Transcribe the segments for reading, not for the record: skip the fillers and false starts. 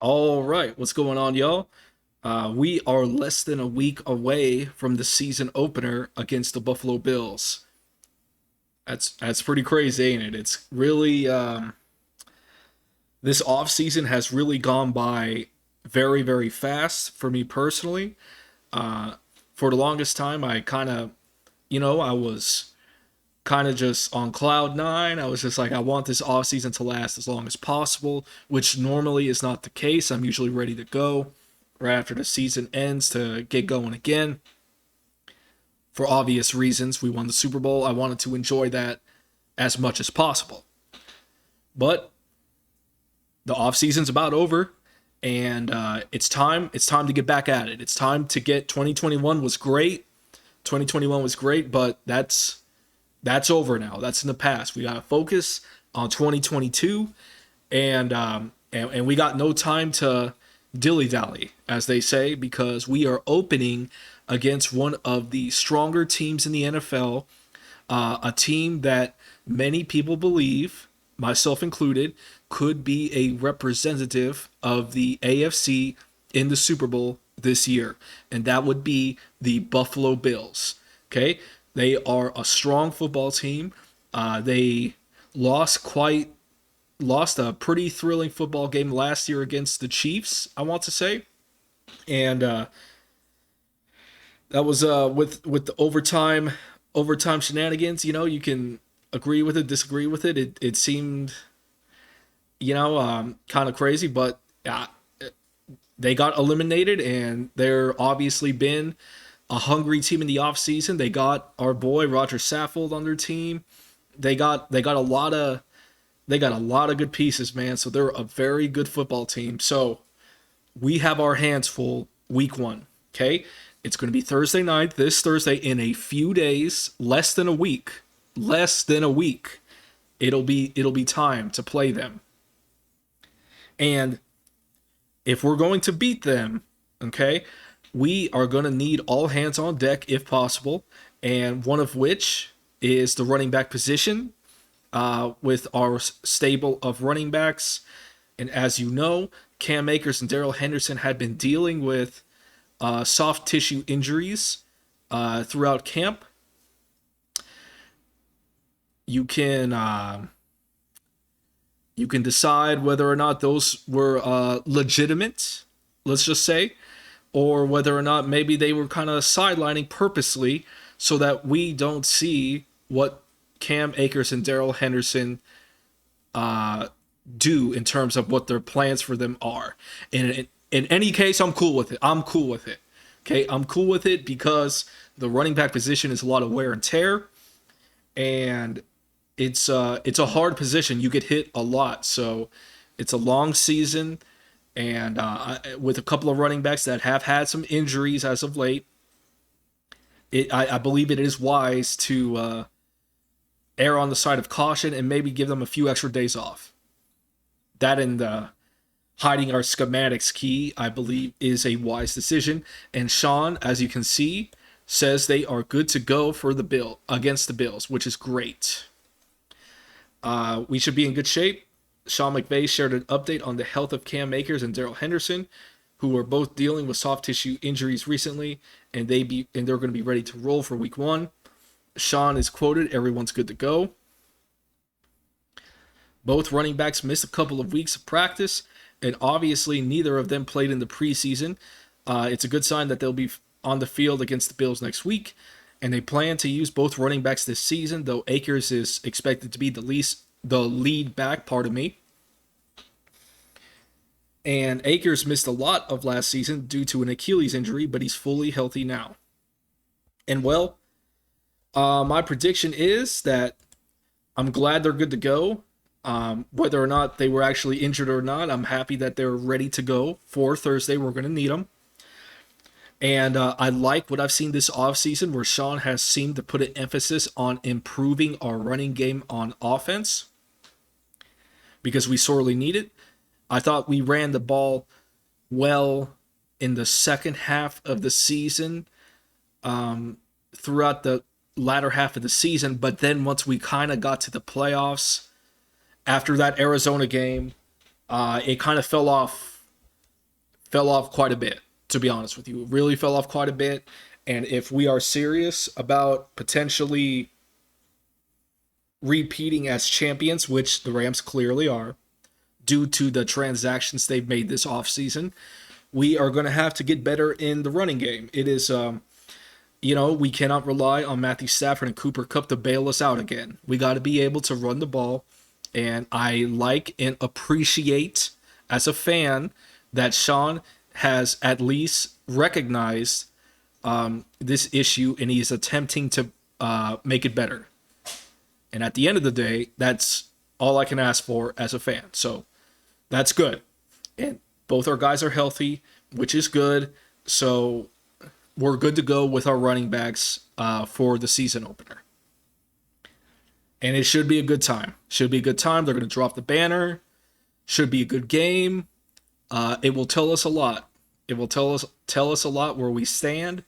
All right, what's going on, y'all? We are less than a week away from the season opener against the Buffalo Bills. That's pretty crazy, ain't it? It's really this off season has really gone by very very fast for me personally. Uh, for the longest time, I kind of, I was kind of just on cloud nine. I was just like, I want this off season to last as long as possible, which normally is not the case. I'm usually ready to go right after the season ends to get going again. For obvious reasons, we won the Super Bowl. I wanted to enjoy that as much as possible. But the off season's about over, and it's time. It's time to get back at it. It's time to get 2021 was great. 2021 was great, but that's over now. That's in the past. We got to focus on 2022, and we got no time to dilly dally, as they say, because we are opening against one of the stronger teams in the NFL, a team that many people believe, myself included, could be a representative of the AFC in the Super Bowl this year, and that would be the Buffalo Bills. Okay, they are a strong football team. They lost quite lost a pretty thrilling football game last year against the Chiefs, I want to say, and that was with the overtime shenanigans. You know, you can agree with it, disagree with it. It seemed kind of crazy, but they got eliminated, and they're obviously been a hungry team in the offseason. They got our boy Roger Saffold on their team. They got a lot of good pieces, man. So they're a very good football team. So we have our hands full week one. Okay. It's going to be Thursday night, this Thursday in a few days, less than a week. Less than a week. It'll be time to play them. And if we're going to beat them, okay, we are going to need all hands on deck if possible. And one of which is the running back position, with our stable of running backs. And as you know, Cam Akers and Darrell Henderson had been dealing with soft tissue injuries throughout camp. You can you can decide whether or not those were legitimate, let's just say, or whether or not maybe they were kind of sidelining purposely so that we don't see what Cam Akers and Darrell Henderson do in terms of what their plans for them are. And in any case, I'm cool with it. I'm cool with it. Okay, I'm cool with it because the running back position is a lot of wear and tear, and it's a hard position. You get hit a lot, so it's a long season, and with a couple of running backs that have had some injuries as of late, I believe it is wise to err on the side of caution and maybe give them a few extra days off. That and hiding our schematics key, I believe, is a wise decision. And Sean, as you can see, says they are good to go for the bill against the Bills, which is great. We should be in good shape. Sean McVay shared an update on the health of Cam Akers and Darrell Henderson, who are both dealing with soft tissue injuries recently, and they're going to be ready to roll for week one. Sean is quoted, "Everyone's good to go." Both running backs missed a couple of weeks of practice, and obviously neither of them played in the preseason. It's a good sign that they'll be on the field against the Bills next week, and they plan to use both running backs this season, though Akers is expected to be the lead back, pardon me. And Akers missed a lot of last season due to an Achilles injury, but he's fully healthy now. And well, my prediction is that I'm glad they're good to go. Whether or not they were actually injured or not, I'm happy that they're ready to go for Thursday. We're going to need them. And I like what I've seen this offseason, where Sean has seemed to put an emphasis on improving our running game on offense because we sorely need it. I thought we ran the ball well in the second half of the season, throughout the latter half of the season. But then once we kind of got to the playoffs, after that Arizona game, it kind of fell off. fell off quite a bit, to be honest with you. It really fell off quite a bit. And if we are serious about potentially repeating as champions, which the Rams clearly are, due to the transactions they've made this offseason, we are going to have to get better in the running game. It is, we cannot rely on Matthew Stafford and Cooper Kupp to bail us out again. We got to be able to run the ball. And I like and appreciate as a fan that Sean has at least recognized this issue and he is attempting to make it better. And at the end of the day, that's all I can ask for as a fan. So that's good. And both our guys are healthy, which is good. So we're good to go with our running backs for the season opener. And it should be a good time. Should be a good time. They're going to drop the banner. Should be a good game. It will tell us a lot. It will tell us a lot where we stand,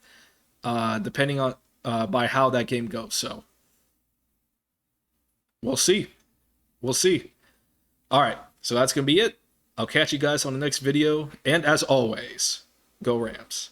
depending on by how that game goes. So we'll see. We'll see. All right. So that's going to be it. I'll catch you guys on the next video. And as always, go Rams.